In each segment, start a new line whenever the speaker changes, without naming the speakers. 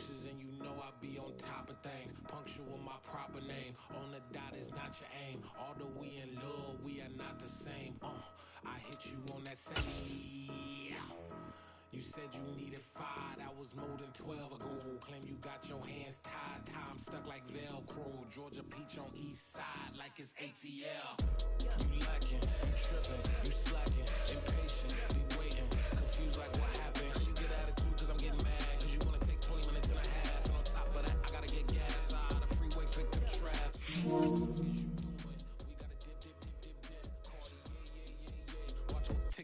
Excuses and you know I be on top of things. Punctual my proper name. On the dot is not your aim. Although we in love, we are not the same. I hit you on that same. You said you needed 5, that was more than 12 ago. Claim you got your hands tied, time stuck like Velcro. Georgia Peach on east side like it's ATL. You lacking, you tripping, you slacking, impatient, be waiting, confused like what happened. You get attitude cause I'm getting mad, cause you wanna take 20 minutes and a half. And on top of that, I gotta get gas out of the freeway, pick up traffic.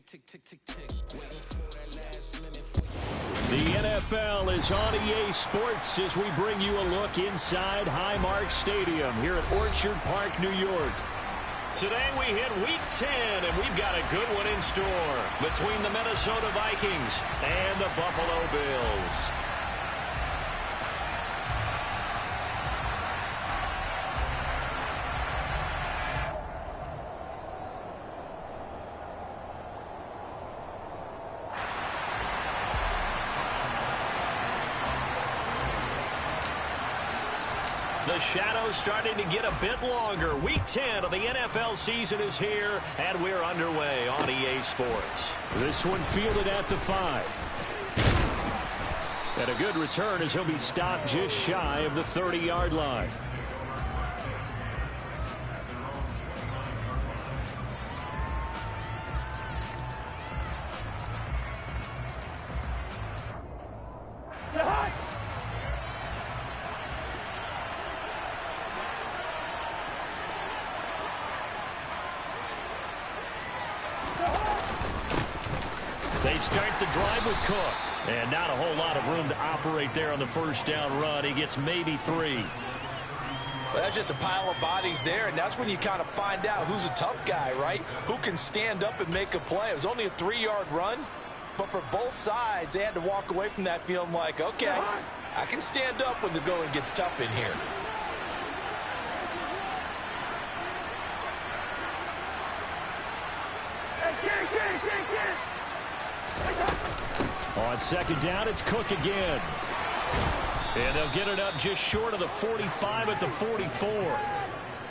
Tick, tick, tick, tick, waiting for that last minute for you.
The NFL is on EA Sports as we bring you a look inside Highmark Stadium here at Orchard Park, New York. Today we hit Week 10, and we've got a good one in store between the Minnesota Vikings and the Buffalo Bills. The shadow's starting to get a bit longer. Week 10 of the NFL season is here, and we're underway on EA Sports. This one fielded at the 5. And a good return as he'll be stopped just shy of the 30-yard line. They start the drive with Cook. And not a whole lot of room to operate there on the first down run. He gets maybe 3.
Well, that's just a pile of bodies there, and that's when you kind of find out who's a tough guy, right? Who can stand up and make a play. It was only a 3-yard run, but for both sides, they had to walk away from that feeling like, okay, I can stand up when the going gets tough in here.
On second down, it's Cook again. And they'll get it up just short of the 45 at the 44.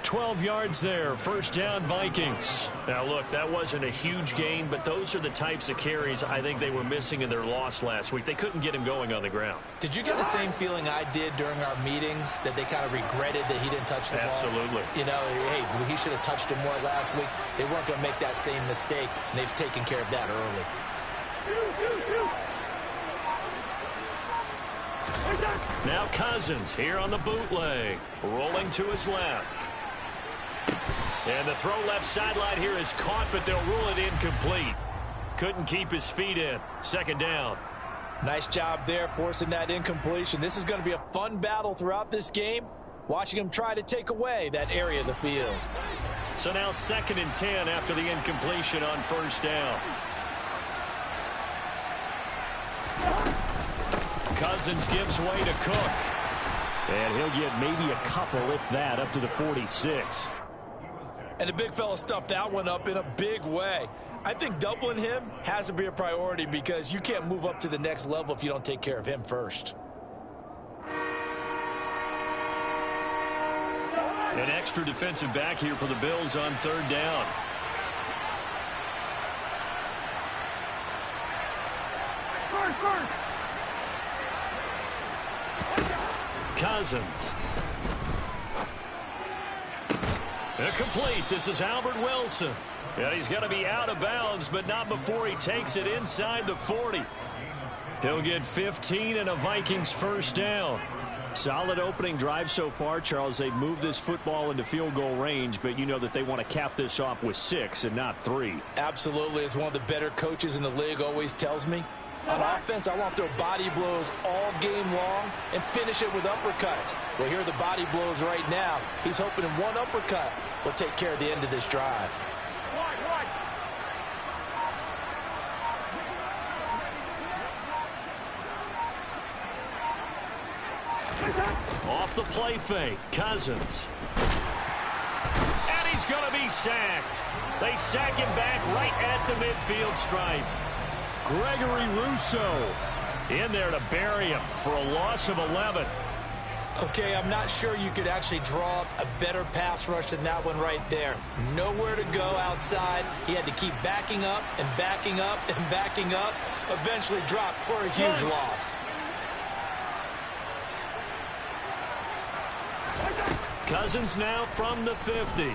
12 yards there, first down Vikings. Now look, that wasn't a huge gain, but those are the types of carries I think they were missing in their loss last week. They couldn't get him going on the ground.
Did you get the same feeling I did during our meetings, that they kind of regretted that he didn't touch the ball?
Absolutely.
You know, hey, he should have touched him more last week. They weren't going to make that same mistake, and they've taken care of that early.
Now Cousins here on the bootleg, rolling to his left. And the throw left sideline here is caught, but they'll rule it incomplete. Couldn't keep his feet in. Second down.
Nice job there, forcing that incompletion. This is going to be a fun battle throughout this game, watching him try to take away that area of the field.
So now 2nd and 10 after the incompletion on first down. Cousins gives way to Cook. And he'll get maybe a couple, if that, up to the 46.
And the big fella stuffed that one up in a big way. I think doubling him has to be a priority because you can't move up to the next level if you don't take care of him first.
An extra defensive back here for the Bills on third down. Cousins. Complete. This is Albert Wilson. And he's going to be out of bounds, but not before he takes it inside the 40. He'll get 15 and a Vikings first down. Solid opening drive so far, Charles. They've moved this football into field goal range, but you know that they want to cap this off with 6 and not 3.
Absolutely. As one of the better coaches in the league always tells me, on offense, I want their body blows all game long and finish it with uppercuts. Well, here are the body blows right now. He's hoping in one uppercut will take care of the end of this drive.
Off the play fake, Cousins. And he's going to be sacked. They sack him back right at the midfield stripe. Gregory Rousseau In there to bury him for a loss of 11.
Okay, I'm not sure you could actually draw up a better pass rush than that one right there. Nowhere to go outside. He had to keep backing up and backing up and backing up. Eventually dropped for a huge loss.
Cousins now from the 50.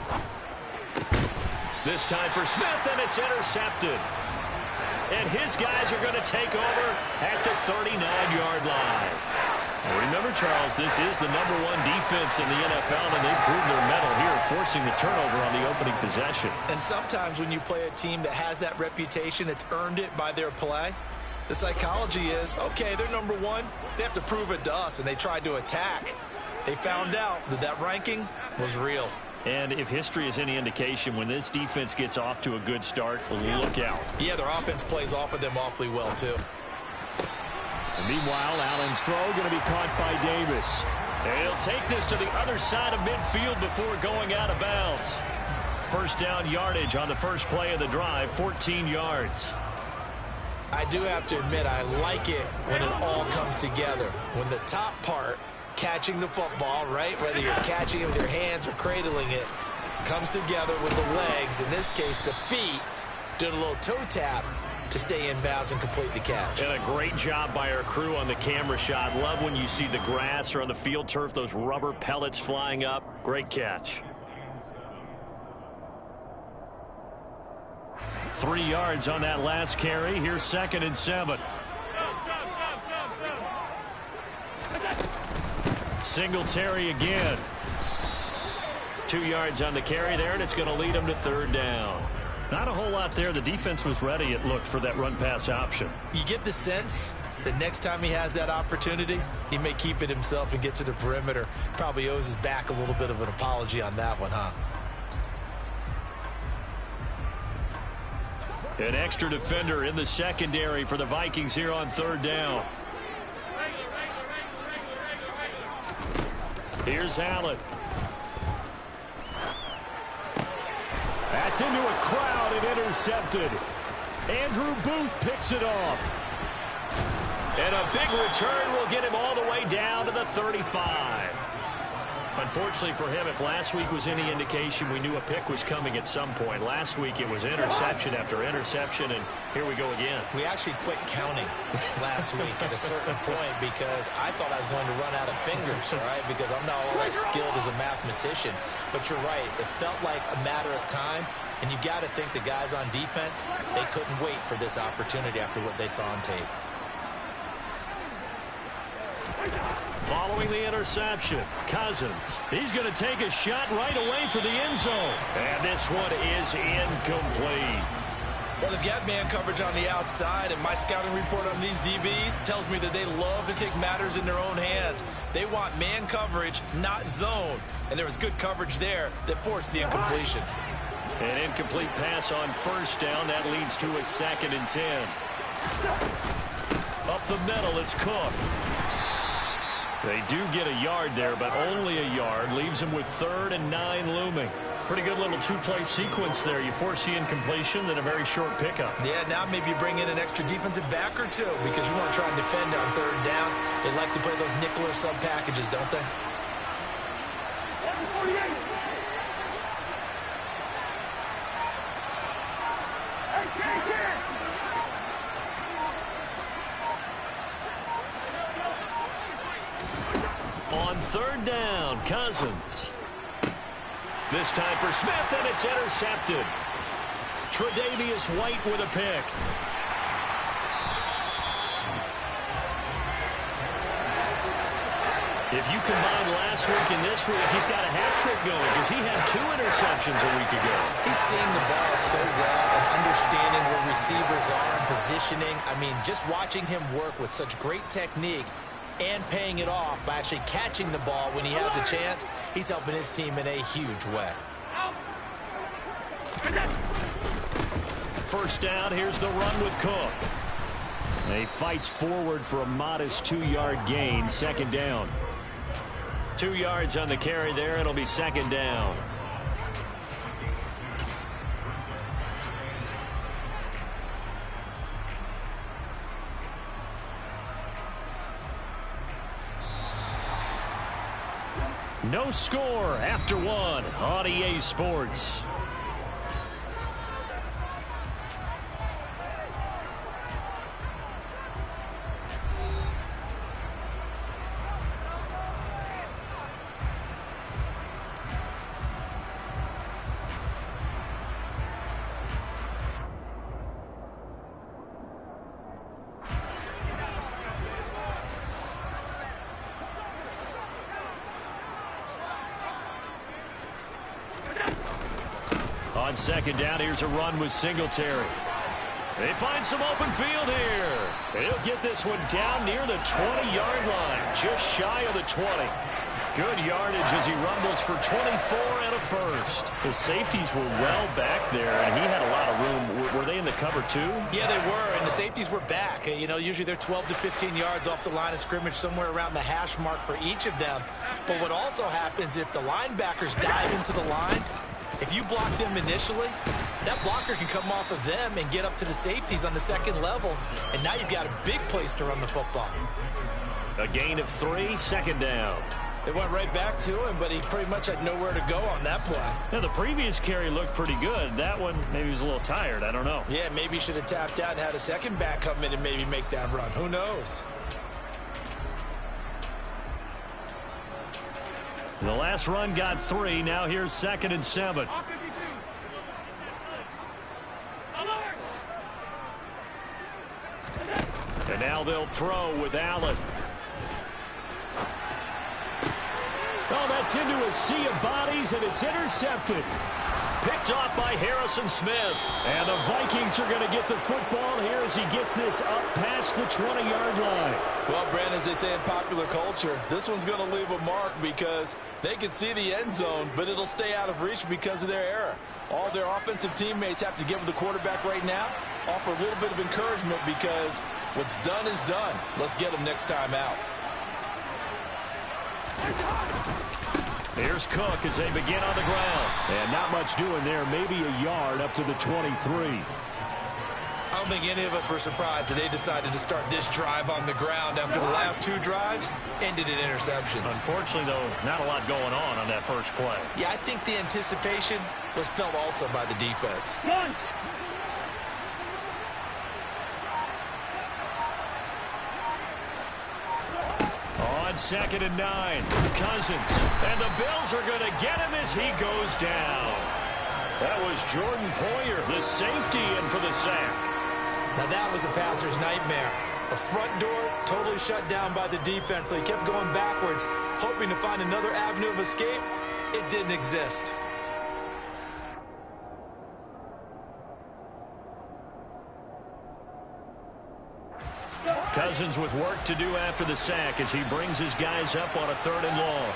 This time for Smith, and it's intercepted. And his guys are going to take over at the 39-yard line. Remember, Charles, this is the #1 defense in the NFL, and they proved their mettle here, forcing the turnover on the opening possession.
And sometimes when you play a team that has that reputation, it's earned it by their play. The psychology is, okay, they're #1. They have to prove it to us, and they tried to attack. They found out that that ranking was real.
And if history is any indication, when this defense gets off to a good start, look out.
Yeah, their offense plays off of them awfully well, too.
And meanwhile, Allen's throw going to be caught by Davis. And he'll take this to the other side of midfield before going out of bounds. First down yardage on the first play of the drive, 14 yards.
I do have to admit, I like it when it all comes together. When the top part, catching the football, right, whether you're catching it with your hands or cradling it, comes together with the legs, in this case the feet, doing a little toe tap to stay in bounds and complete the catch.
And a great job by our crew on the camera shot. Love when you see the grass or on the field turf, those rubber pellets flying up. Great catch. 3 yards on that last carry. Here's 2nd and 7. Singletary again. 2 yards on the carry there, and it's going to lead him to 3rd down. Not a whole lot there. The defense was ready, it looked, for that run-pass option.
You get the sense that next time he has that opportunity, he may keep it himself and get to the perimeter. Probably owes his back a little bit of an apology on that one, huh?
An extra defender in the secondary for the Vikings here on 3rd down. Here's Allen. That's into a crowd and intercepted. Andrew Booth picks it off. And a big return will get him all the way down to the 35. Unfortunately for him, if last week was any indication, we knew a pick was coming at some point. Last week it was interception after interception, and here we go again.
We actually quit counting last week at a certain point because I thought I was going to run out of fingers, all right, because I'm not all that skilled as a mathematician. But you're right, it felt like a matter of time, and you got to think the guys on defense, they couldn't wait for this opportunity after what they saw on tape.
Following the interception, Cousins. He's going to take a shot right away for the end zone. And this one is incomplete.
Well, they've got man coverage on the outside, and my scouting report on these DBs tells me that they love to take matters in their own hands. They want man coverage, not zone. And there was good coverage there that forced the incompletion.
An incomplete pass on 1st down. That leads to a 2nd and 10. Up the middle, it's Cook. They do get a yard there, but only a yard. Leaves them with 3rd and 9 looming. Pretty good little two-play sequence there. You force the incompletion, then a very short pickup.
Yeah, now maybe you bring in an extra defensive back or two because you want to try and defend on 3rd down. They like to play those nickel or sub packages, don't they?
On 3rd down, Cousins. This time for Smith, and it's intercepted. Tre'Davious White with a pick. If you combine last week and this week, he's got a hat trick going because he had 2 interceptions a week ago.
He's seeing the ball so well and understanding where receivers are and positioning. I mean, just watching him work with such great technique and paying it off by actually catching the ball when he has a chance, he's helping his team in a huge way.
First down, here's the run with Cook. He fights forward for a modest 2-yard gain, 2nd down. 2 yards on the carry there, it'll be 2nd down. No score after one on EA Sports. On second down, here's a run with Singletary. They find some open field here. He'll get this one down near the 20-yard line, just shy of the 20. Good yardage as he rumbles for 24 and a first. The safeties were well back there, and he had a lot of room. Were they in the cover, too?
Yeah, they were, and the safeties were back. You know, usually they're 12 to 15 yards off the line of scrimmage, somewhere around the hash mark for each of them. But what also happens if the linebackers dive into the line, if you block them initially, that blocker can come off of them and get up to the safeties on the second level, and now you've got a big place to run the football.
A gain of 3, second down.
They went right back to him, but he pretty much had nowhere to go on that play.
Now, the previous carry looked pretty good. That one, maybe he was a little tired. I don't know.
Yeah, maybe he should have tapped out and had a second back come in and maybe make that run. Who knows?
The last run got 3. Now here's 2nd and 7. And now they'll throw with Allen. Oh, that's into a sea of bodies, and it's intercepted. Picked off by Harrison Smith. And the Vikings are going to get the football here as he gets this up past the 20-yard line.
Well, Brandon, as they say in popular culture, this one's going to leave a mark because they can see the end zone, but it'll stay out of reach because of their error. All their offensive teammates have to give the quarterback right now, offer a little bit of encouragement because what's done is done. Let's get them next time out.
Here's Cook as they begin on the ground. And not much doing there. Maybe a yard up to the 23.
I don't think any of us were surprised that they decided to start this drive on the ground after the last 2 drives ended in interceptions.
Unfortunately, though, not a lot going on that first play.
Yeah, I think the anticipation was felt also by the defense.
On 2nd and 9, Cousins. And the Bills are going to get him as he goes down. That was Jordan Poyer, the safety, in for the sack.
Now that was a passer's nightmare. The front door totally shut down by the defense, so he kept going backwards, hoping to find another avenue of escape. It didn't exist.
Cousins with work to do after the sack as he brings his guys up on a 3rd and long.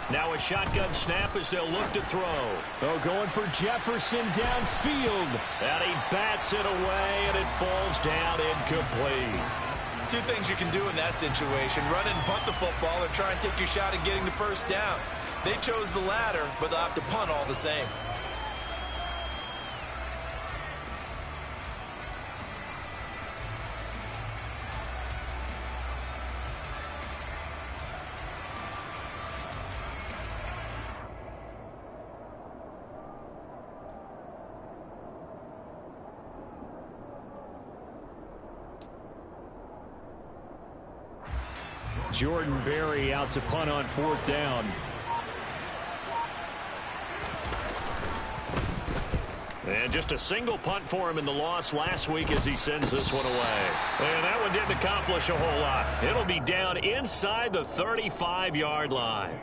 Now a shotgun snap as they'll look to throw. Oh, going for Jefferson downfield. And he bats it away, and it falls down incomplete.
2 things you can do in that situation: run and punt the football, or try and take your shot at getting the first down. They chose the latter, but they'll have to punt all the same.
Jordan Berry out to punt on 4th down. And just a single punt for him in the loss last week as he sends this one away. And that one didn't accomplish a whole lot. It'll be down inside the 35-yard line.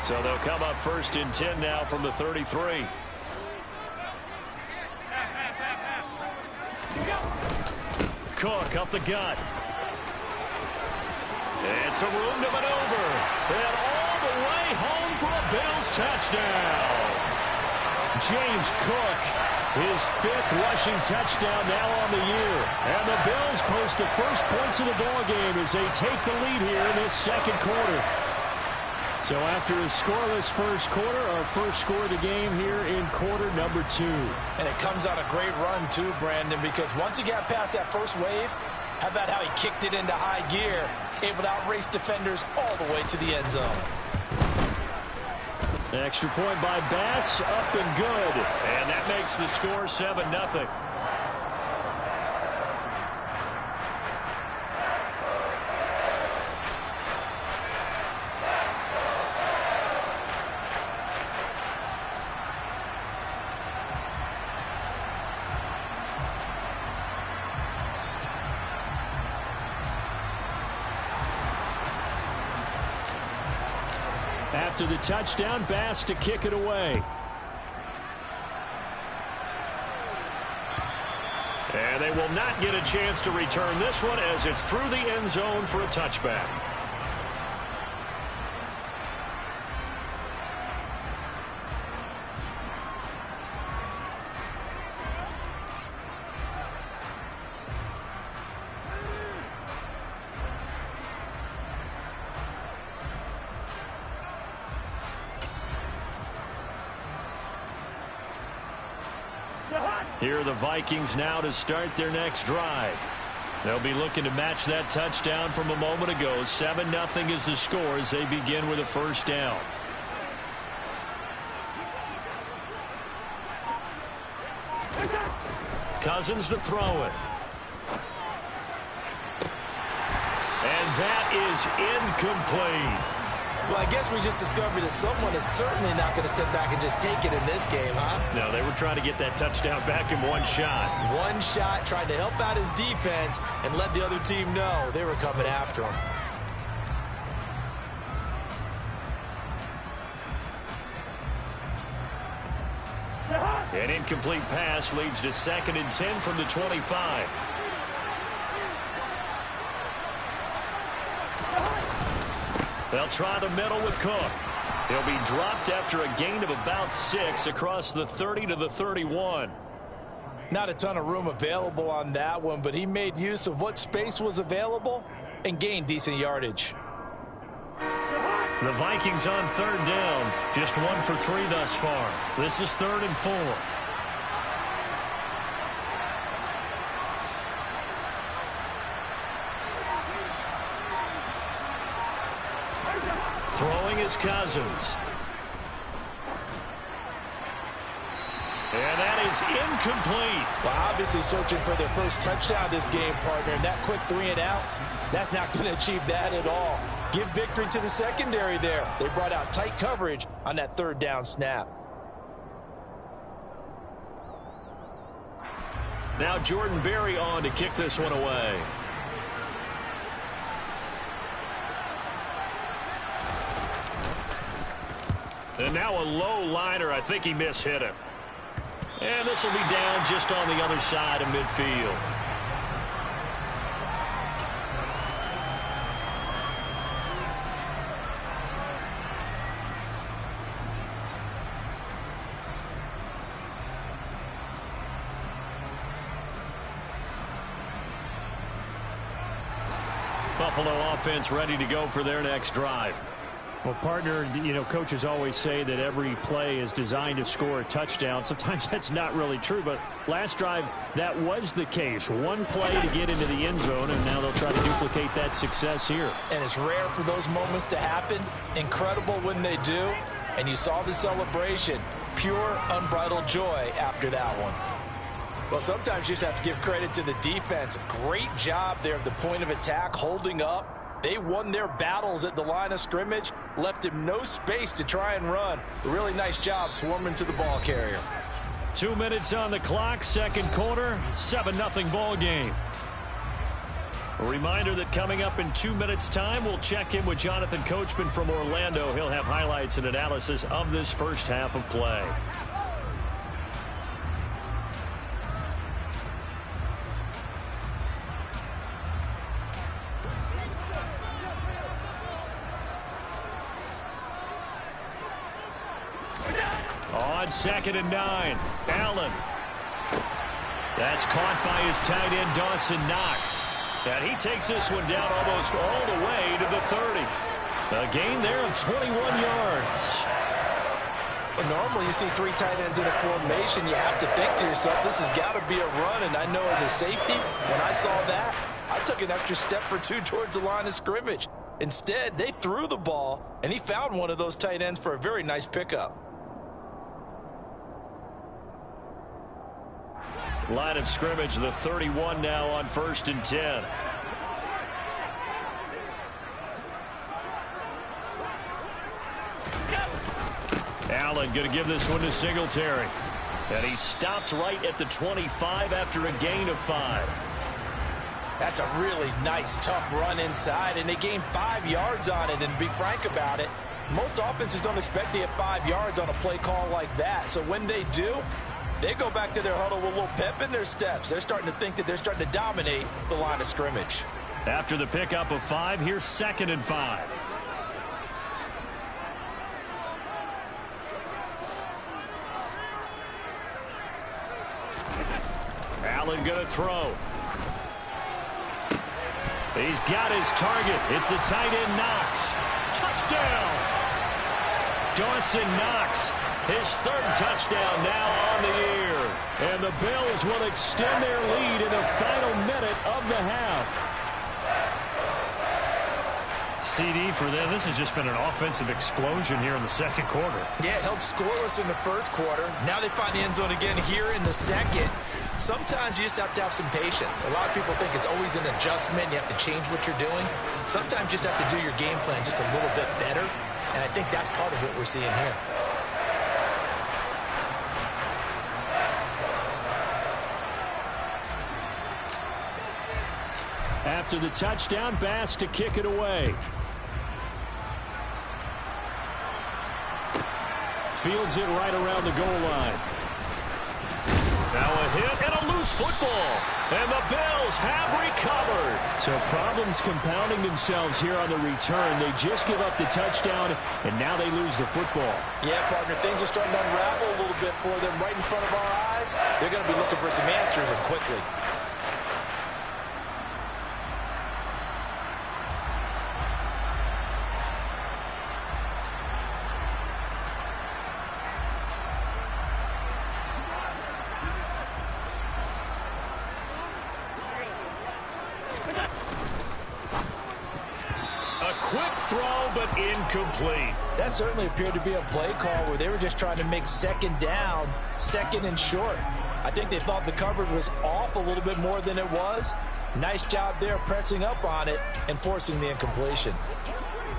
So they'll come up 1st and 10 now from the 33. Cook up the gut. And some room to maneuver. And all the way home for a Bills touchdown. James Cook, his 5th rushing touchdown now on the year. And the Bills post the first points of the ballgame as they take the lead here in this 2nd quarter. So after a scoreless first quarter, our first score of the game here in quarter number 2.
And it comes on a great run too, Brandon, because once he got past that first wave, how about how he kicked it into high gear, able to outrace defenders all the way to the end zone.
Extra point by Bass, up and good. And that makes the score 7-0. After the touchdown, Bass to kick it away. And they will not get a chance to return this one as it's through the end zone for a touchback. Here are the Vikings now to start their next drive. They'll be looking to match that touchdown from a moment ago. 7-0 is the score as they begin with a first down. Cousins to throw it. And that is incomplete.
Well, I guess we just discovered that someone is certainly not going to sit back and just take it in this game, huh?
No, they were trying to get that touchdown back in one shot.
One shot, trying to help out his defense and let the other team know they were coming after him.
An incomplete pass leads to 2nd and 10 from the 25. They'll try the middle with Cook. He'll be dropped after a gain of about 6 across the 30 to the 31.
Not a ton of room available on that one, but he made use of what space was available and gained decent yardage.
The Vikings on 3rd down. Just 1 for 3 thus far. This is 3rd and 4. Throwing is Cousins. And that is incomplete.
Well, obviously searching for their first touchdown this game, partner. And that quick 3 and out, that's not going to achieve that at all. Give victory to the secondary there. They brought out tight coverage on that 3rd down snap.
Now Jordan Berry on to kick this one away. And now a low liner. I think he mishit him. And this will be down just on the other side of midfield. Buffalo offense ready to go for their next drive.
Well, partner, you know, coaches always say that every play is designed to score a touchdown. Sometimes that's not really true, but last drive, that was the case. One play to get into the end zone, and now they'll try to duplicate that success here.
And it's rare for those moments to happen. Incredible when they do. And you saw the celebration. Pure, unbridled joy after that one. Well, sometimes you just have to give credit to the defense. Great job there at the point of attack, holding up. They won their battles at the line of scrimmage, left him no space to try and run. A really nice job swarming to the ball carrier.
2 minutes on the clock, 2nd quarter, 7-0 ball game. A reminder that coming up in 2 minutes' time, we'll check in with Jonathan Coachman from Orlando. He'll have highlights and analysis of this first half of play. On 2nd and 9, Allen. That's caught by his tight end, Dawson Knox. And he takes this one down almost all the way to the 30. A gain there of 21 yards.
Well, normally you see 3 tight ends in a formation. You have to think to yourself, this has got to be a run. And I know as a safety, when I saw that, I took an extra step or 2 towards the line of scrimmage. Instead, they threw the ball, and he found one of those tight ends for a very nice pickup.
Line of scrimmage, the 31 now on 1st and 10. Allen going to give this one to Singletary. And he stopped right at the 25 after a gain of 5.
That's a really nice, tough run inside, and they gained 5 yards on it. And to be frank about it, most offenses don't expect to get 5 yards on a play call like that. So when they do, they go back to their huddle with a little pep in their steps. They're starting to think that they're starting to dominate the line of scrimmage.
After the pickup of 5, here's 2nd and 5. Allen going to throw. He's got his target. It's the tight end Knox. Touchdown! Dawson Knox, his 3rd touchdown now on the year. And the Bills will extend their lead in the final minute of the half. CD for them. This has just been an offensive explosion here in the 2nd quarter.
Yeah, held scoreless in the 1st quarter. Now they find the end zone again here in the 2nd. Sometimes you just have to have some patience. A lot of people think it's always an adjustment. You have to change what you're doing. Sometimes you just have to do your game plan just a little bit better. And I think that's part of what we're seeing here.
After the touchdown, Bass to kick it away. Fields it right around the goal line. Now a hit and a loose football. And the Bills have recovered. So problems compounding themselves here on the return. They just give up the touchdown, and now they lose the football.
Yeah, partner, things are starting to unravel a little bit for them right in front of our eyes. They're going to be looking for some answers, and quickly.
Incomplete.
That certainly appeared to be a play call where they were just trying to make 2nd down, 2nd and short. I think they thought the coverage was off a little bit more than it was. Nice job there pressing up on it and forcing the incompletion.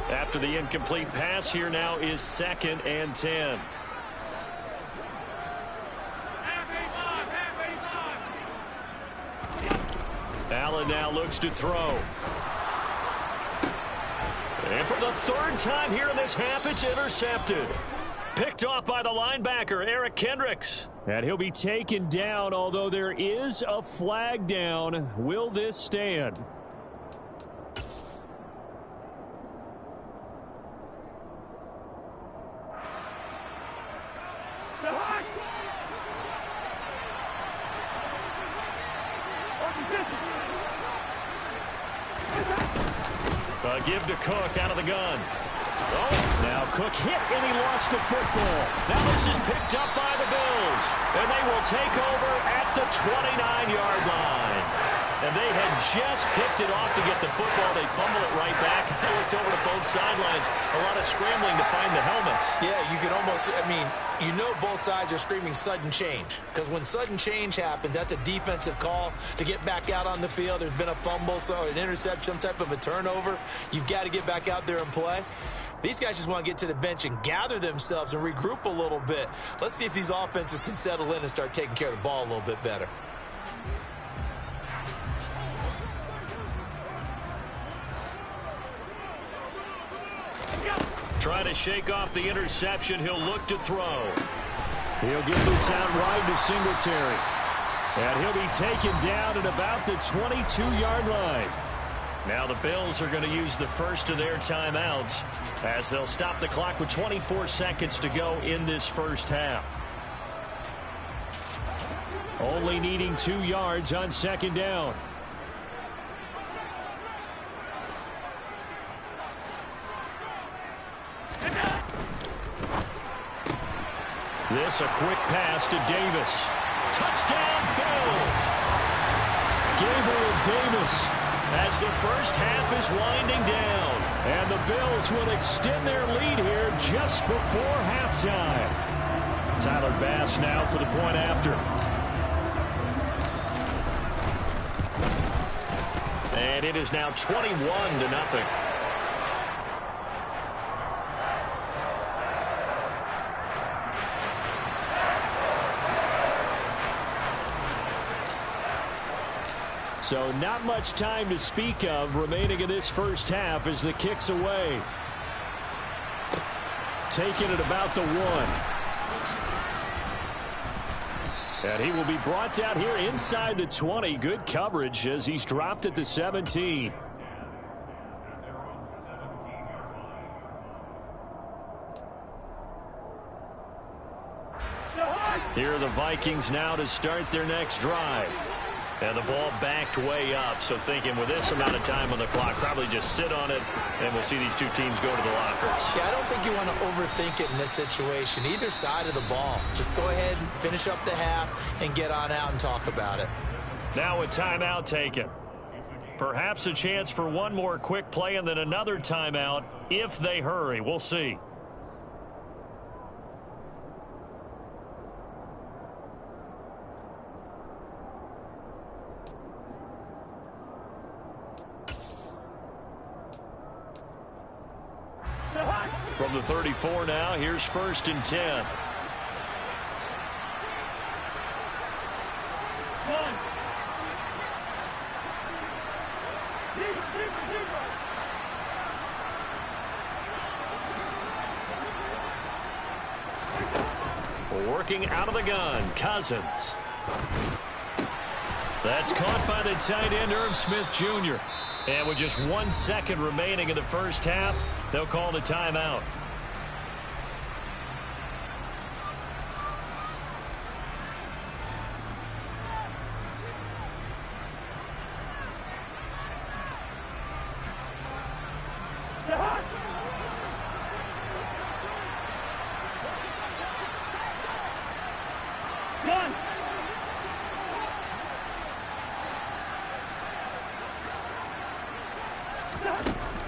After the incomplete pass, here now is 2nd and 10. Allen now looks to throw. And for the 3rd time here in this half, it's intercepted. Picked off by the linebacker, Eric Kendricks. And he'll be taken down, although there is a flag down. Will this stand? Give to Cook out of the gun. Oh, now Cook hit and he lost the football. Now this is picked up by the Bills. And they will take over at the 29-yard line. And they had just picked it off to get the football. They fumble it right back. They looked over to both sidelines. A lot of scrambling to find the helmets.
Yeah, you can almost, I mean, you know both sides are screaming sudden change. Because when sudden change happens, that's a defensive call to get back out on the field. There's been a fumble, so an interception, some type of a turnover. You've got to get back out there and play. These guys just want to get to the bench and gather themselves and regroup a little bit. Let's see if these offenses can settle in and start taking care of the ball a little bit better.
Trying to shake off the interception. He'll look to throw. He'll get this out right to Singletary. And he'll be taken down at about the 22-yard line. Now the Bills are going to use the first of their timeouts as they'll stop the clock with 24 seconds to go in this first half. Only needing 2 yards on 2nd down. This a quick pass to Davis. Touchdown, Bills! Gabriel Davis as the first half is winding down. And the Bills will extend their lead here just before halftime. Tyler Bass now for the point after. And it is now 21-0. So not much time to speak of remaining in this first half as the kick's away. Taking it about the 1. And he will be brought down here inside the 20. Good coverage as he's dropped at the 17. Here are the Vikings now to start their next drive. And the ball backed way up, so thinking with this amount of time on the clock, probably just sit on it, and we'll see these two teams go to the lockers.
Yeah, I don't think you want to overthink it in this situation. Either side of the ball. Just go ahead and finish up the half and get on out and talk about it.
Now a timeout taken. Perhaps a chance for one more quick play and then another timeout if they hurry. We'll see. From the 34 now, here's 1st and 10. Working out of the gun, Cousins. That's caught by the tight end, Irv Smith Jr. And with just 1 second remaining in the first half, they'll call the timeout.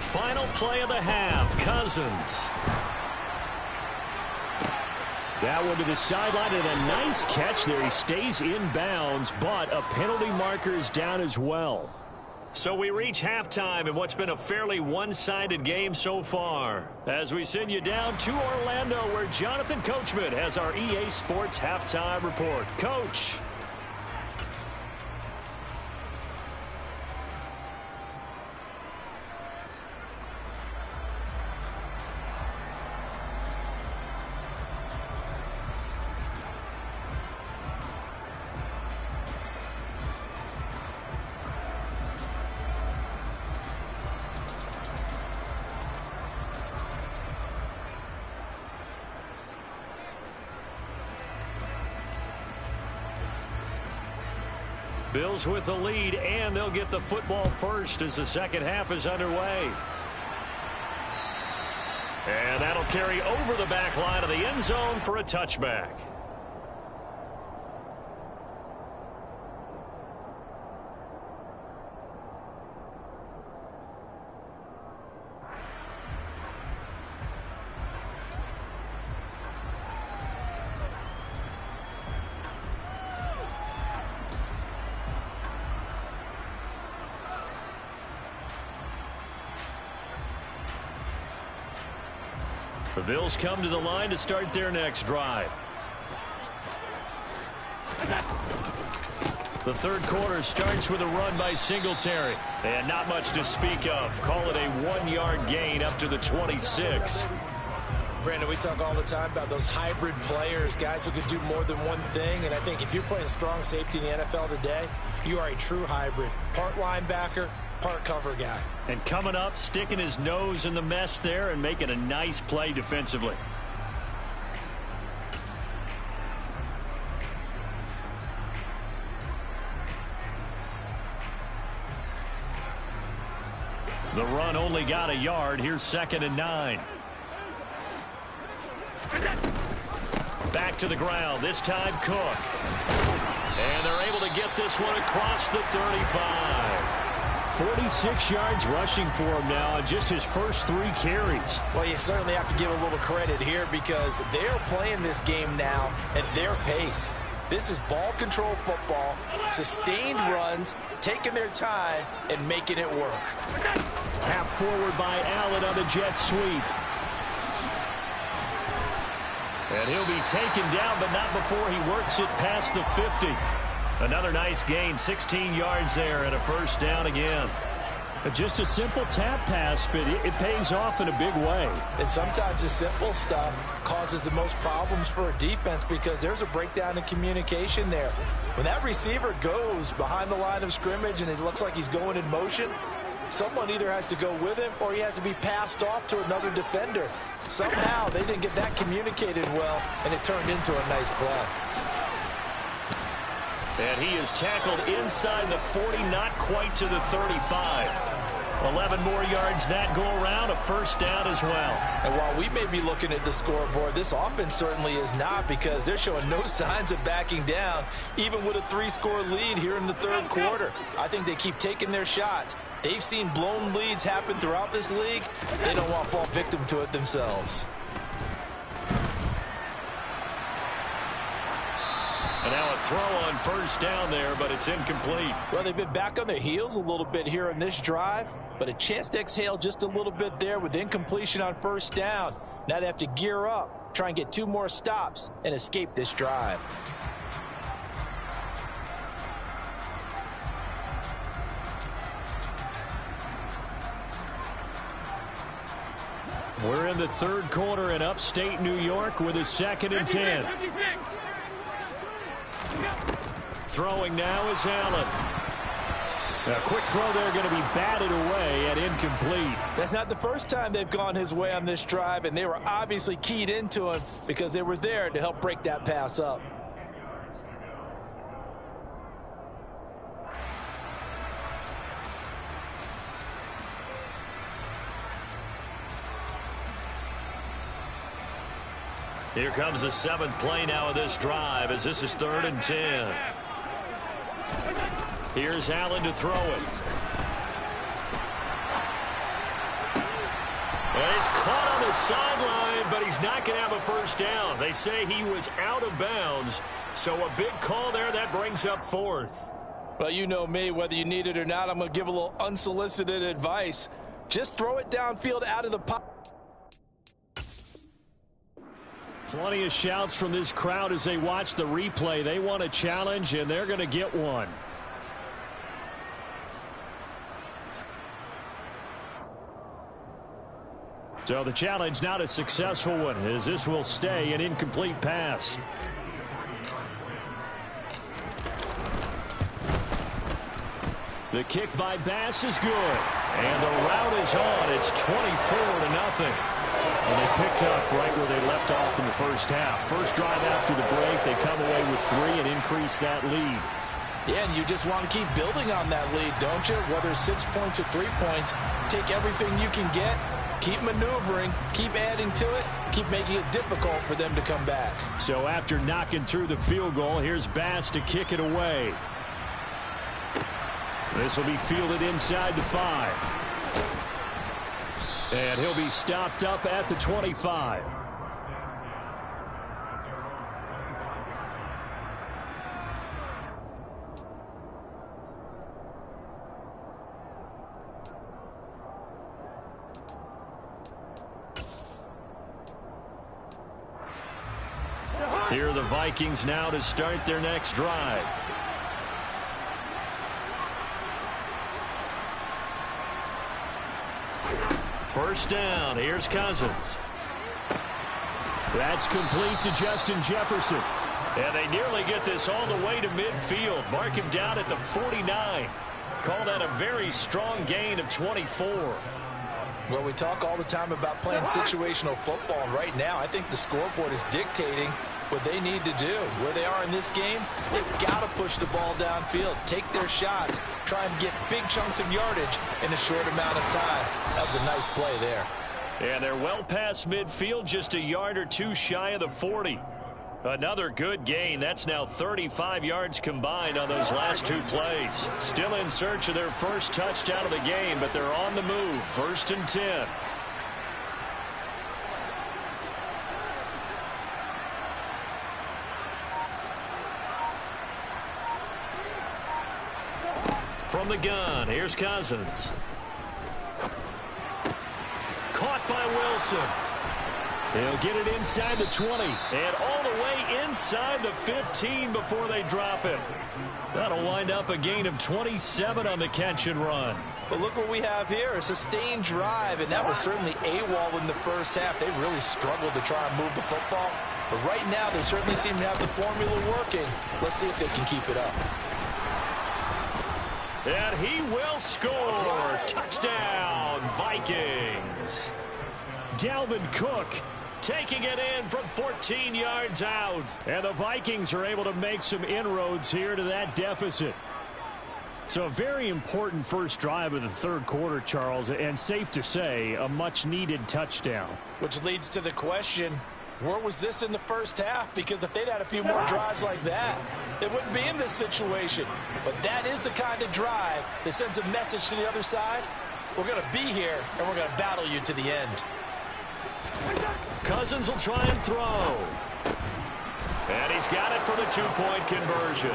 Final play of the half, Cousins. That one to the sideline and a nice catch there. He stays in bounds, but a penalty marker is down as well. So we reach halftime in what's been a fairly one-sided game so far. As we send you down to Orlando, where Jonathan Coachman has our EA Sports halftime report. Coach. Bills with the lead, and they'll get the football first as the second half is underway. And that'll carry over the back line of the end zone for a touchback. The Bills come to the line to start their next drive. The third quarter starts with a run by Singletary. And not much to speak of. Call it a 1-yard gain up to the 26.
Brandon, we talk all the time about those hybrid players, guys who could do more than one thing. And I think if you're playing strong safety in the NFL today, you are a true hybrid. Part linebacker, part cover guy.
And coming up, sticking his nose in the mess there and making a nice play defensively. The run only got a yard. Here's 2nd and 9. Back to the ground, this time Cook. And they're able to get this one across the 35.
46 yards rushing for him now on just his first 3 carries.
Well, you certainly have to give a little credit here because they're playing this game now at their pace. This is ball control football, sustained runs, taking their time, and making it work.
Tap forward by Allen on the jet sweep.
And he'll be taken down, but not before he works it past the 50. Another nice gain, 16 yards there, and a first down again.
Just a simple tap pass, but it pays off in a big way.
And sometimes the simple stuff causes the most problems for a defense because there's a breakdown in communication there. When that receiver goes behind the line of scrimmage and it looks like he's going in motion, someone either has to go with him or he has to be passed off to another defender. Somehow they didn't get that communicated well, and it turned into a nice play.
And he is tackled inside the 40, not quite to the 35. 11 more yards that go around, a first down as well.
And while we may be looking at the scoreboard, this offense certainly is not because they're showing no signs of backing down, even with a 3-score lead here in the third quarter. I think they keep taking their shots. They've seen blown leads happen throughout this league. They don't want to fall victim to it themselves.
And now a throw on first down there, but it's incomplete.
Well, they've been back on their heels a little bit here in this drive, but a chance to exhale just a little bit there with incompletion on first down. Now they have to gear up, try and get 2 more stops, and escape this drive.
We're in the third quarter in upstate New York with a 2nd and 10. Throwing now is Allen. A quick throw there going to be batted away and incomplete.
That's not the first time they've gone his way on this drive, and they were obviously keyed into him because they were there to help break that pass up.
Here comes the 7th play now of this drive as this is 3rd and 10. Here's Allen to throw it. And he's caught on the sideline, but he's not going to have a first down. They say he was out of bounds, so a big call there. That brings up 4th.
Well, you know me, whether you need it or not, I'm going to give a little unsolicited advice. Just throw it downfield out of the pocket.
Plenty of shouts from this crowd as they watch the replay. They want a challenge, and they're going to get one. So the challenge not a successful one, as this will stay an incomplete pass. The kick by Bass is good. And the route is on. It's 24-0. And they picked up right where they left off in the first half. First drive after the break, they come away with 3 and increase that lead.
Yeah, and you just want to keep building on that lead, don't you? Whether it's 6 points or 3 points, take everything you can get, keep maneuvering, keep adding to it, keep making it difficult for them to come back.
So after knocking through the field goal, here's Bass to kick it away. This will be fielded inside the 5. And he'll be stopped up at the 25. Here are the Vikings now to start their next drive. First down. Here's Cousins. That's complete to Justin Jefferson. And they nearly get this all the way to midfield. Mark him down at the 49. Call that a very strong gain of 24.
Well, we talk all the time about playing situational football. And right now, I think the scoreboard is dictating what they need to do. Where they are in this game, they've got to push the ball downfield, take their shots, try and get big chunks of yardage in a short amount of time. That was a nice play there.
And they're well past midfield, just a yard or 2 shy of the 40. Another good gain. That's now 35 yards combined on those last two plays. Still in search of their first touchdown of the game, but they're on the move. 1st and 10. From the gun, here's Cousins. Caught by Wilson. They'll get it inside the 20 and all the way inside the 15 before they drop it. That'll wind up a gain of 27 on the catch and run.
But look what we have here, a sustained drive, and that was certainly AWOL in the first half. They really struggled to try and move the football. But right now, they certainly seem to have the formula working. Let's see if they can keep it up.
And he will score. Touchdown, Vikings. Dalvin Cook taking it in from 14 yards out. And the Vikings are able to make some inroads here to that deficit. So a very important first drive of the third quarter, Charles, and safe to say, a much-needed touchdown.
Which leads to the question, where was this in the first half? Because if they'd had a few more drives like that, they wouldn't be in this situation. But that is the kind of drive that sends a message to the other side. We're going to be here, and we're going to battle you to the end.
Cousins will try and throw. And he's got it for the two-point conversion.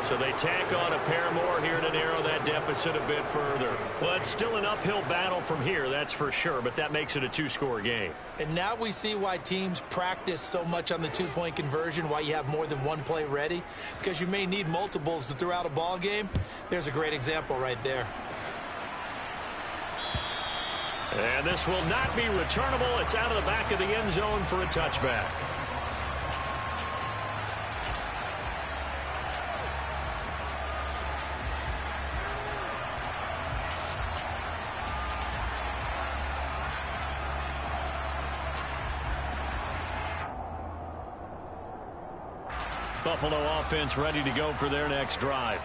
So they tack on a pair more here to narrow that deficit a bit further. Well, it's still an uphill battle from here, that's for sure, but that makes it a two-score game.
And now we see why teams practice so much on the two-point conversion, why you have more than one play ready, because you may need multiples to throw out a ball game. There's a great example right there.
And this will not be returnable. It's out of the back of the end zone for a touchback. Buffalo offense ready to go for their next drive.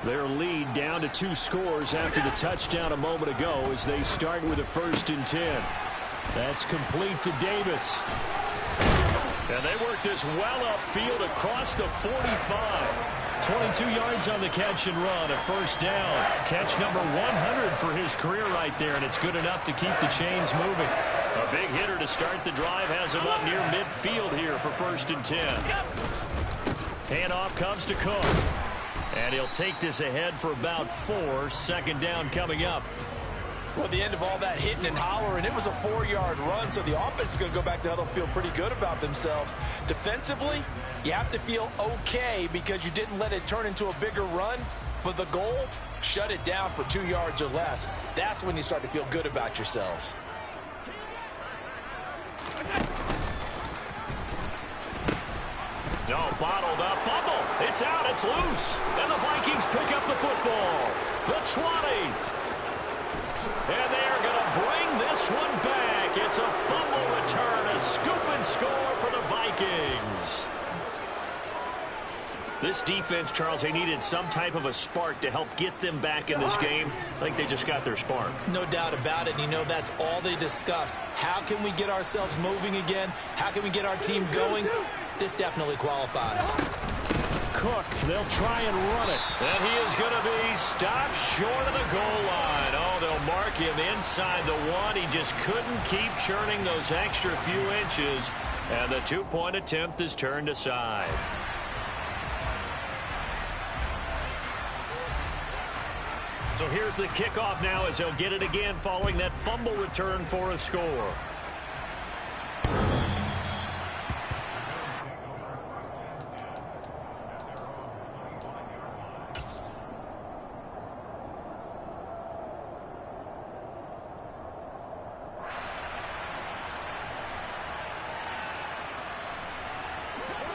Their lead down to 2 scores after the touchdown a moment ago as they start with a 1st and 10. That's complete to Davis. And they work this well upfield across the 45. 22 yards on the catch and run, a first down. Catch number 100 for his career right there, and it's good enough to keep the chains moving. A big hitter to start the drive has him up near midfield here for 1st and 10. Handoff comes to Cook. And he'll take this ahead for about 4. 2nd down coming up.
Well, at the end of all that hitting and hollering, it was a 4-yard run, so the offense is going to go back to huddle and feel pretty good about themselves. Defensively, you have to feel okay because you didn't let it turn into a bigger run. But the goal, shut it down for 2 yards or less. That's when you start to feel good about yourselves.
No, bottled up, fumble. It's out, it's loose. And the Vikings pick up the football. The 20. And they are going to bring this one back. It's a fumble return, a scoop and score for the Vikings. This defense, Charles, they needed some type of a spark to help get them back in this game. I think they just got their spark.
No doubt about it. And you know, that's all they discussed. How can we get ourselves moving again? How can we get our team going? This definitely qualifies.
Cook, they'll try and run it. And he is going to be stopped short of the goal line. Oh, they'll mark him inside the 1. He just couldn't keep churning those extra few inches. And the 2-point attempt is turned aside. So here's the kickoff now as he'll get it again following that fumble return for a score.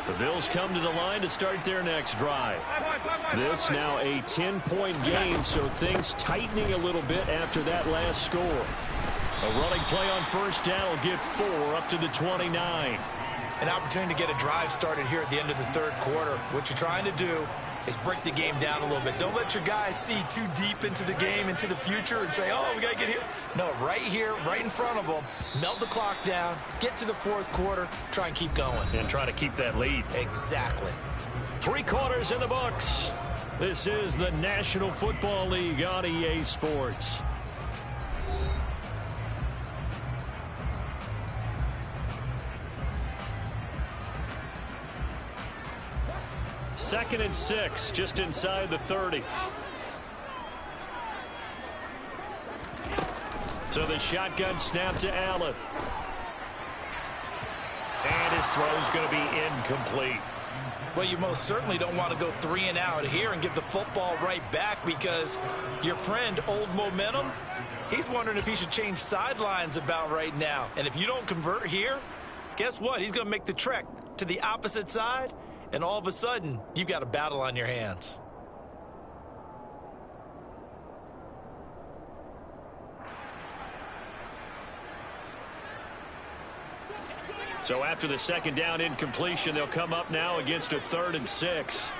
The Bills come to the line to start their next drive. This now a 10-point game, so things tightening a little bit after that last score. A running play on 1st down will get 4 up to the 29.
An opportunity to get a drive started here at the end of the third quarter. What you're trying to do is break the game down a little bit. Don't let your guys see too deep into the game, into the future, and say, oh, we got to get here. No, right here, right in front of them, melt the clock down, get to the fourth quarter, try and keep going.
And try to keep that lead.
Exactly.
3 quarters in the books. This is the National Football League on EA Sports. Second and 6, just inside the 30. So the shotgun snap to Allen. And his throw's going to be incomplete.
Well, you most certainly don't want to go 3 and out here and give the football right back, because your friend, Old Momentum, he's wondering if he should change sidelines about right now. And if you don't convert here, guess what? He's going to make the trek to the opposite side, and all of a sudden, you've got a battle on your hands.
So after the second down incompletion, they'll come up now against a 3rd and 6.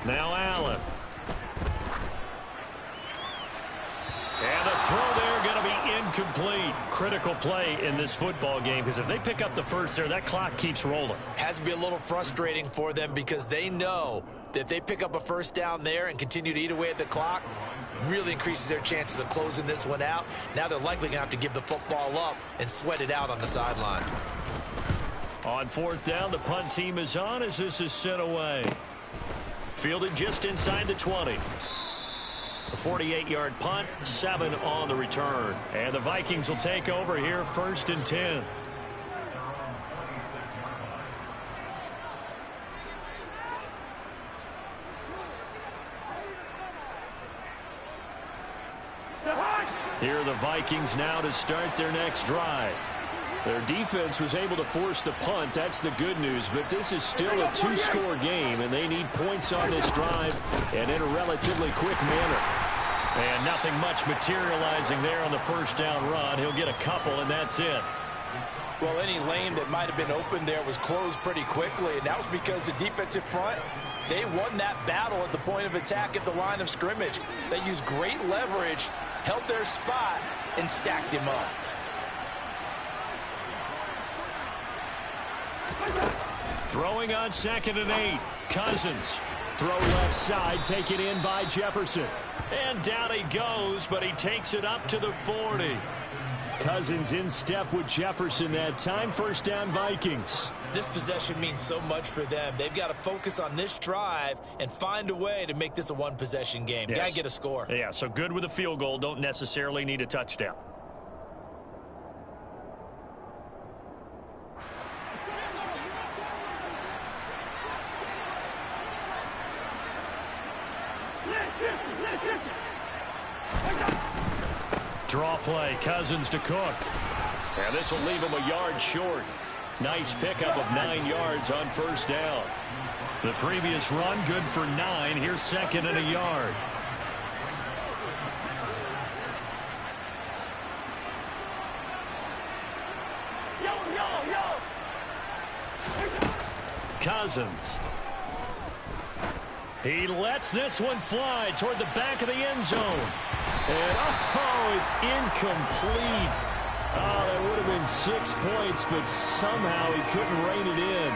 Now Allen. And the throw there going to be incomplete. Critical play in this football game, because if they pick up the first there, that clock keeps rolling.
Has to be a little frustrating for them, because they know that if they pick up a first down there and continue to eat away at the clock, really increases their chances of closing this one out. Now they're likely going to have to give the football up and sweat it out on the sideline.
On 4th down, the punt team is on as this is sent away. Fielded just inside the 20. A 48-yard punt, 7 on the return. And the Vikings will take over here, 1st and 10. Here are the Vikings now to start their next drive. Their defense was able to force the punt. That's the good news. But this is still a 2-score game, and they need points on this drive and in a relatively quick manner. And nothing much materializing there on the first down run. He'll get a couple, and that's it.
Well, any lane that might have been open there was closed pretty quickly, and that was because the defensive front, they won that battle at the point of attack at the line of scrimmage. They used great leverage, held their spot, and stacked him up.
Throwing on 2nd and 8. Cousins. Throw left side, taken in by Jefferson. And down he goes, but he takes it up to the 40. Cousins in step with Jefferson that time. First down, Vikings.
This possession means so much for them. They've got to focus on this drive and find a way to make this a one-possession game.
Yes.
Got to get a score.
Yeah, so good with a field goal. Don't necessarily need a touchdown. Draw play, Cousins to Cook. And this will leave him a yard short. Nice pickup of 9 yards on first down. The previous run, good for 9. Here's 2nd and a yard. Cousins. He lets this one fly toward the back of the end zone. And, oh, it's incomplete. Oh, that would have been 6 points, but somehow he couldn't rein it in.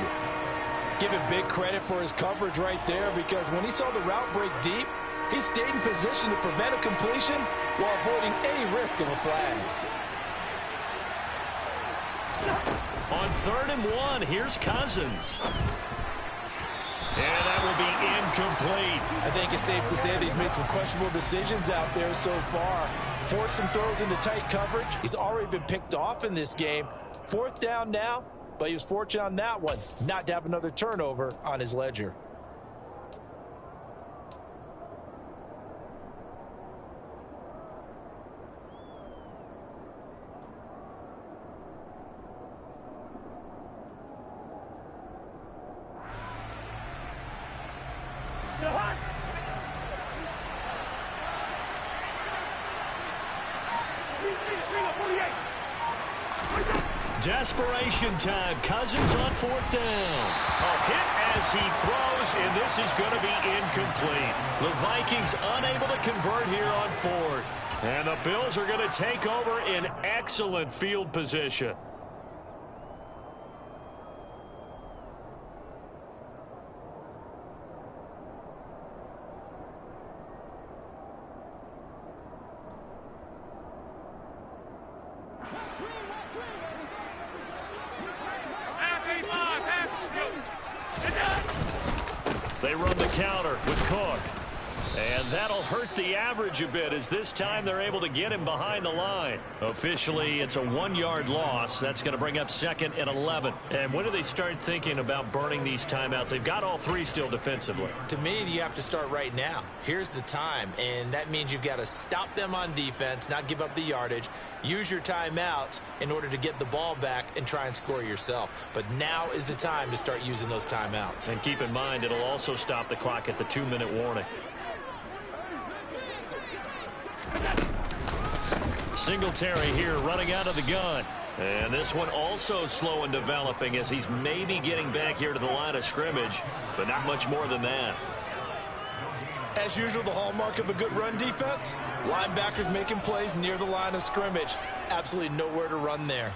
Give him big credit for his coverage right there, because when he saw the route break deep, he stayed in position to prevent a completion while avoiding any risk of a flag.
On 3rd and 1, here's Cousins. And that will be incomplete.
I think it's safe to say that he's made some questionable decisions out there so far. Forced some throws into tight coverage. He's already been picked off in this game. 4th down now, but he was fortunate on that one not to have another turnover on his ledger.
Desperation time. Cousins on 4th down. A hit as he throws, and this is going to be incomplete. The Vikings unable to convert here on 4th. And the Bills are going to take over in excellent field position. They run the counter with Cook. And that'll hurt the average a bit as this time they're able to get him behind the line. Officially, it's a 1-yard loss. That's going to bring up 2nd and 11. And when do they start thinking about burning these timeouts? They've got all 3 still defensively.
To me, you have to start right now. Here's the time, and that means you've got to stop them on defense, not give up the yardage, use your timeouts in order to get the ball back and try and score yourself. But now is the time to start using those timeouts.
And keep in mind, it'll also stop the clock at the 2-minute warning. Singletary here running out of the gun. And this one also slow and developing as he's maybe getting back here to the line of scrimmage, but not much more than that.
As usual, the hallmark of a good run defense, linebackers making plays near the line of scrimmage. Absolutely nowhere to run there.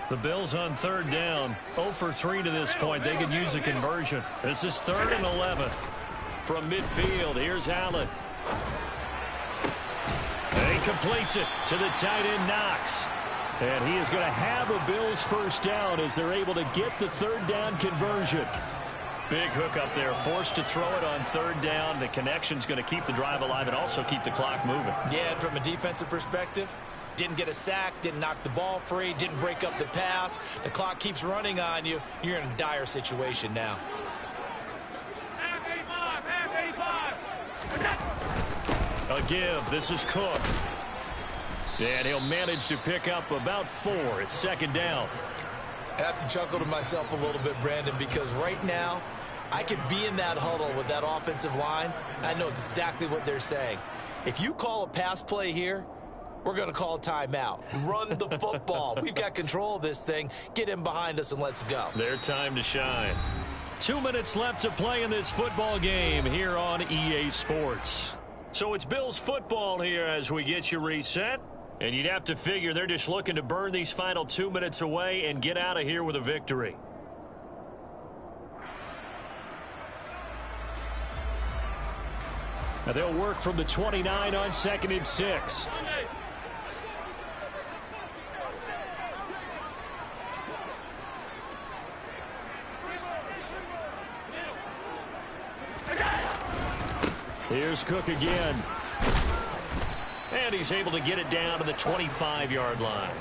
The Bills on 3rd down. 0 for 3 to this point. They could use a conversion. This is 3rd and 11. From midfield, here's Allen. And he completes it to the tight end, Knox. And he is going to have a Bills 1st down as they're able to get the 3rd down conversion. Big hook up there, forced to throw it on 3rd down. The connection's going to keep the drive alive and also keep the clock moving.
Yeah, and from a defensive perspective, didn't get a sack, didn't knock the ball free, didn't break up the pass. The clock keeps running on you. You're in a dire situation now.
A give. This is Cook. And he'll manage to pick up about 4. It's 2nd down.
I have to chuckle to myself a little bit, Brandon, because right now I could be in that huddle with that offensive line. I know exactly what they're saying. If you call a pass play here, we're going to call a timeout. Run the football. We've got control of this thing. Get in behind us and let's go.
Their time to shine. 2 minutes left to play in this football game here on EA Sports. So it's Bills football here as we get you reset. And you'd have to figure they're just looking to burn these final 2 minutes away and get out of here with a victory. Now they'll work from the 29 on 2nd and 6. Here's Cook again. And he's able to get it down to the 25-yard line.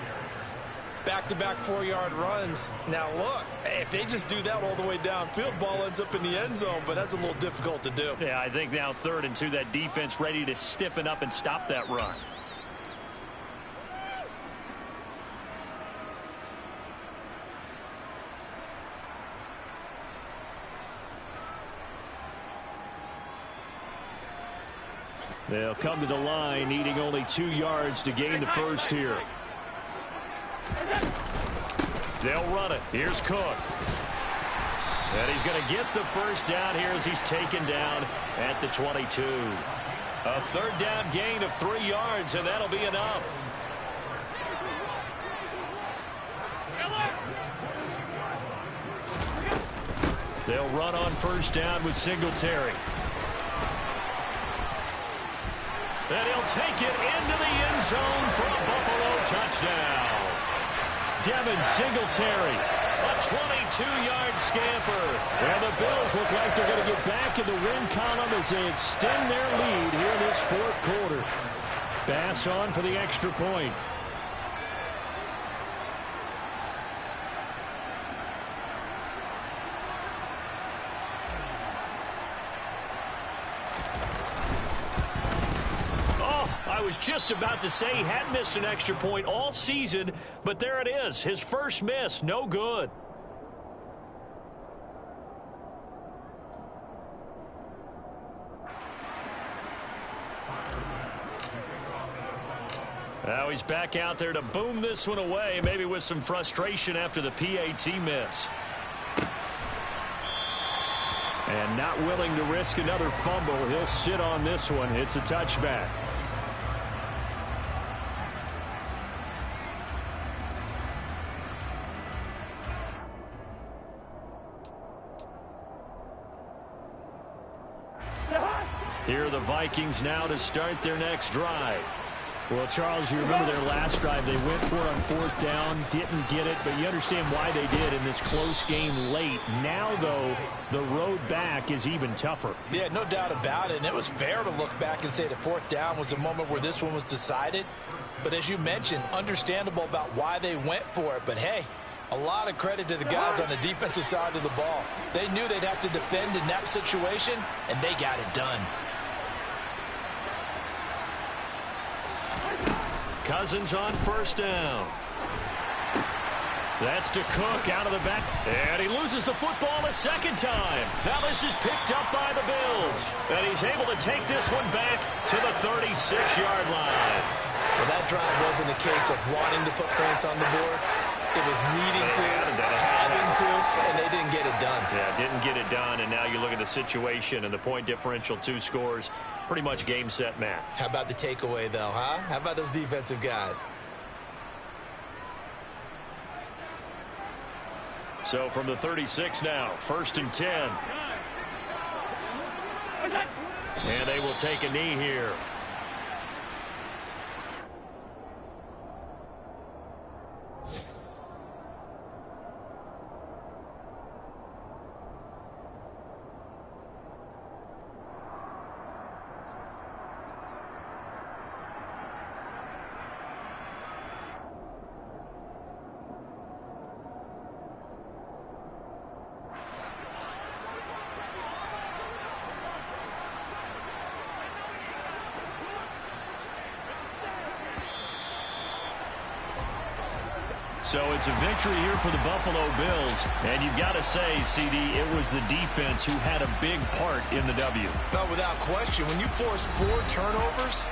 Back-to-back 4-yard runs. Now, look, if they just do that all the way downfield, ball ends up in the end zone, but that's a little difficult to do.
Yeah, I think now 3rd and 2, that defense ready to stiffen up and stop that run. They'll come to the line, needing only 2 yards to gain the 1st here. They'll run it. Here's Cook. And he's going to get the 1st down here as he's taken down at the 22. A 3rd down gain of 3 yards, and that'll be enough. They'll run on 1st down with Singletary. And he'll take it into the end zone for a Buffalo touchdown. Devin Singletary, a 22-yard scamper. And the Bills look like they're going to get back in the win column as they extend their lead here in this 4th quarter. Bass on for the extra point. I was just about to say he hadn't missed an extra point all season, but there it is. His first miss, no good. Now he's back out there to boom this one away, maybe with some frustration after the PAT miss. And not willing to risk another fumble. He'll sit on this one. It's a touchback. Here are the Vikings now to start their next drive.
Well, Charles, you remember their last drive. They went for it on 4th down, didn't get it, but you understand why they did in this close game late. Now, though, the road back is even tougher.
Yeah, no doubt about it, and it was fair to look back and say the 4th down was the moment where this one was decided. But as you mentioned, understandable about why they went for it. But, hey, a lot of credit to the guys on the defensive side of the ball. They knew they'd have to defend in that situation, and they got it done.
Cousins on 1st down. That's to Cook out of the back. And he loses the football a second time. Now this is picked up by the Bills. And he's able to take this one back to the 36-yard line.
Well, that drive wasn't a case of wanting to put points on the board. It was needing to, having to, and they didn't get it done.
Yeah, didn't get it done, and now you look at the situation and the point differential, 2 scores, pretty much game, set, match.
How about the takeaway, though, huh? How about those defensive guys?
So from the 36 now, 1st and 10. And they will take a knee here. So it's a victory here for the Buffalo Bills. And you've got to say, CD, it was the defense who had a big part in the W.
No, without question. When you force 4 turnovers,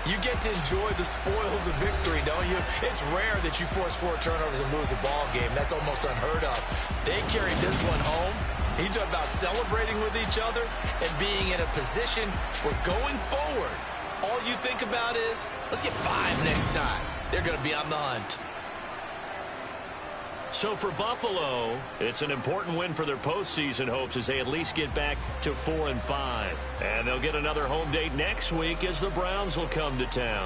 you get to enjoy the spoils of victory, don't you? It's rare that you force 4 turnovers and lose a ball game. That's almost unheard of. They carried this one home. He talked about celebrating with each other and being in a position where going forward, all you think about is, let's get 5 next time. They're going to be on the hunt.
So for Buffalo, it's an important win for their postseason hopes as they at least get back to 4-5. And they'll get another home date next week as the Browns will come to town.